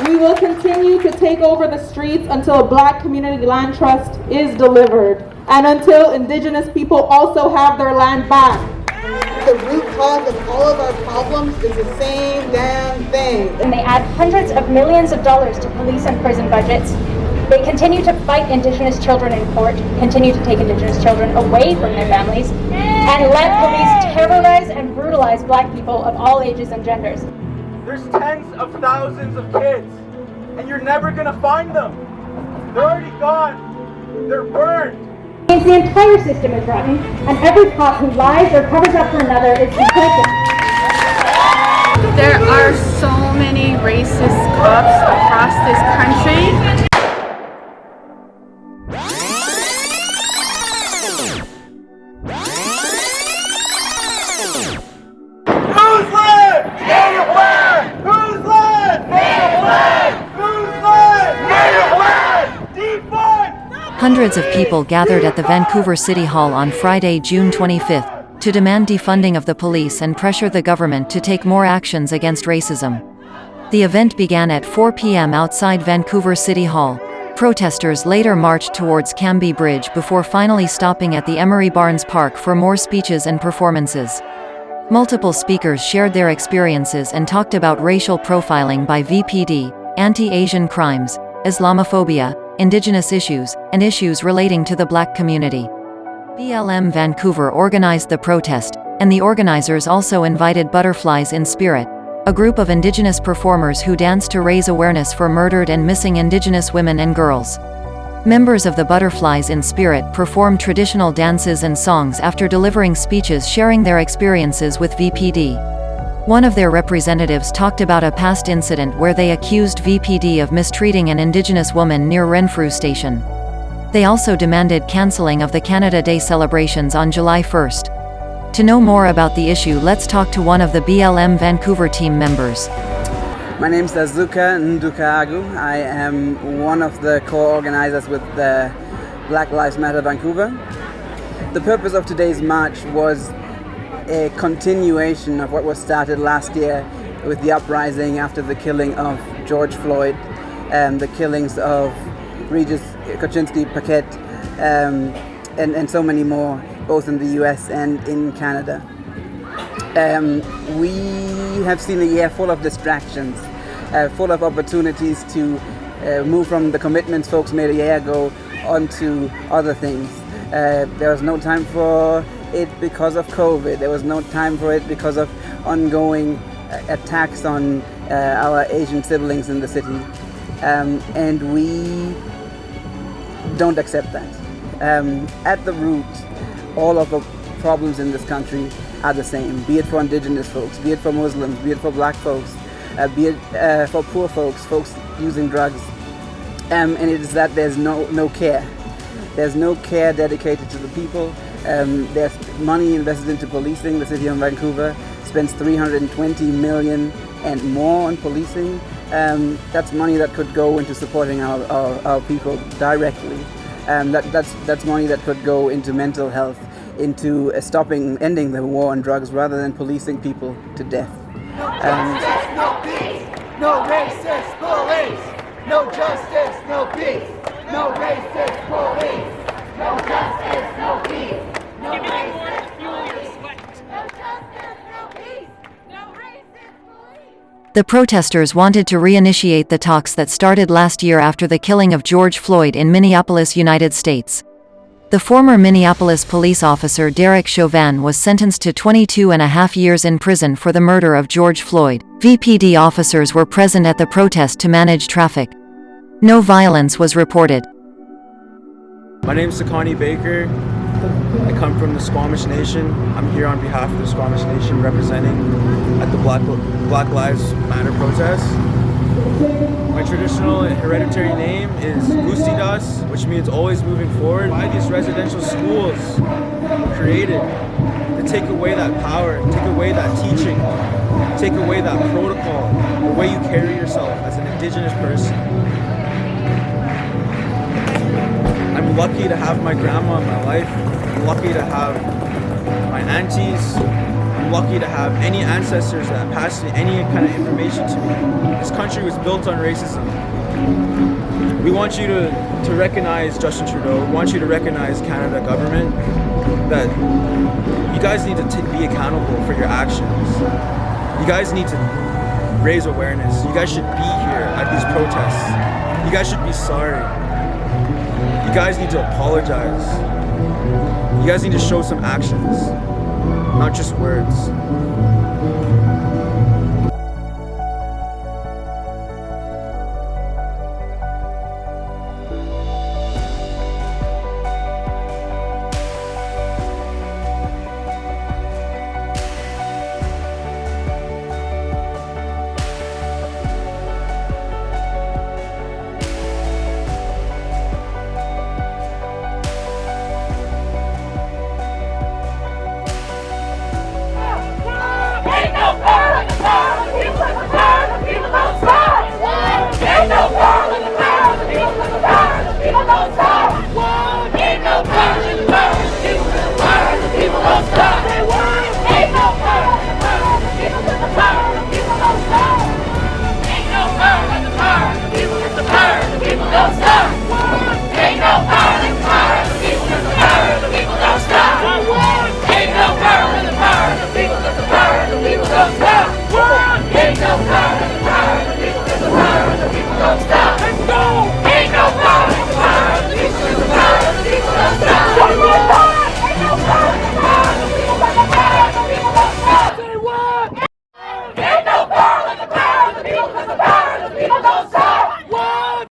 We will continue to take over the streets until a Black community land trust is delivered and until Indigenous people also have their land back. The root cause of all of our problems is the same damn thing. And they add hundreds of millions of dollars to police and prison budgets. They continue to fight Indigenous children in court, continue to take Indigenous children away from their families, and let police terrorize and brutalize Black people of all ages and genders. There's tens of thousands of kids, and you're never gonna find them. They're already gone. They're burned. Means the entire system is rotten, and every cop who lies or covers up for another is complicit. There are so many racist cops across this country. Whose land? Native land! Whose land? Native land! Whose land? Native land! Defund! Hundreds of people gathered at the Vancouver City Hall on Friday, June 25, to demand defunding of the police and pressure the government to take more actions against racism. The event began at 4 p.m. outside Vancouver City Hall. Protesters later marched towards Cambie Bridge before finally stopping at the Emery Barnes Park for more speeches and performances. Multiple speakers shared their experiences and talked about racial profiling by VPD, anti-Asian crimes, Islamophobia, Indigenous issues, and issues relating to the Black community. BLM Vancouver organized the protest, and the organizers also invited Butterflies in Spirit, a group of Indigenous performers who dance to raise awareness for murdered and missing Indigenous women and girls. Members of the Butterflies in Spirit performed traditional dances and songs after delivering speeches sharing their experiences with VPD. One of their representatives talked about a past incident where they accused VPD of mistreating an Indigenous woman near Renfrew Station. They also demanded cancelling of the Canada Day celebrations on July 1. To know more about the issue, let's talk to one of the BLM Vancouver team members. My name is Azuka Ndukaagu. I am one of the co-organizers with the Black Lives Matter Vancouver. The purpose of today's march was a continuation of what was started last year with the uprising after the killing of George Floyd and the killings of Regis Koczynski-Paquette and so many more, both in the US and in Canada. We have seen a year full of distractions, full of opportunities to move from the commitments folks made a year ago onto other things. There was no time for it because of COVID. There was no time for it because of ongoing attacks on our Asian siblings in the city. And we don't accept that. At the root, all of the problems in this country are the same, be it for Indigenous folks, be it for Muslims, be it for Black folks, be it for poor folks using drugs. And it is that there's no care. There's no care dedicated to the people. There's money invested into policing. The city of Vancouver spends $320 million and more on policing. That's money that could go into supporting our people directly. That's money that could go into mental health, into ending the war on drugs rather than policing people to death. No peace, no racist police. No justice, no peace. No racist police. No justice, no peace. No racist police. No justice, no peace. No racist police. The protesters wanted to reinitiate the talks that started last year after the killing of George Floyd in Minneapolis, United States. The former Minneapolis police officer Derek Chauvin was sentenced to 22.5 years in prison for the murder of George Floyd. VPD officers were present at the protest to manage traffic. No violence was reported. My name is Sakani Baker. I come from the Squamish Nation. I'm here on behalf of the Squamish Nation representing at the Black Lives Matter protest. My traditional and hereditary name is Gustidas, which means always moving forward. Why these residential schools were created to take away that power, take away that teaching, take away that protocol, the way you carry yourself as an Indigenous person. I'm lucky to have my grandma in my life. I'm lucky to have my aunties, I'm lucky to have any ancestors that passed any kind of information to me. This country was built on racism. We want you to recognize Justin Trudeau. We want you to recognize Canada government, that you guys need to be accountable for your actions. You guys need to raise awareness. You guys should be here at these protests. You guys should be sorry. You guys need to apologize. You guys need to show some actions, not just words.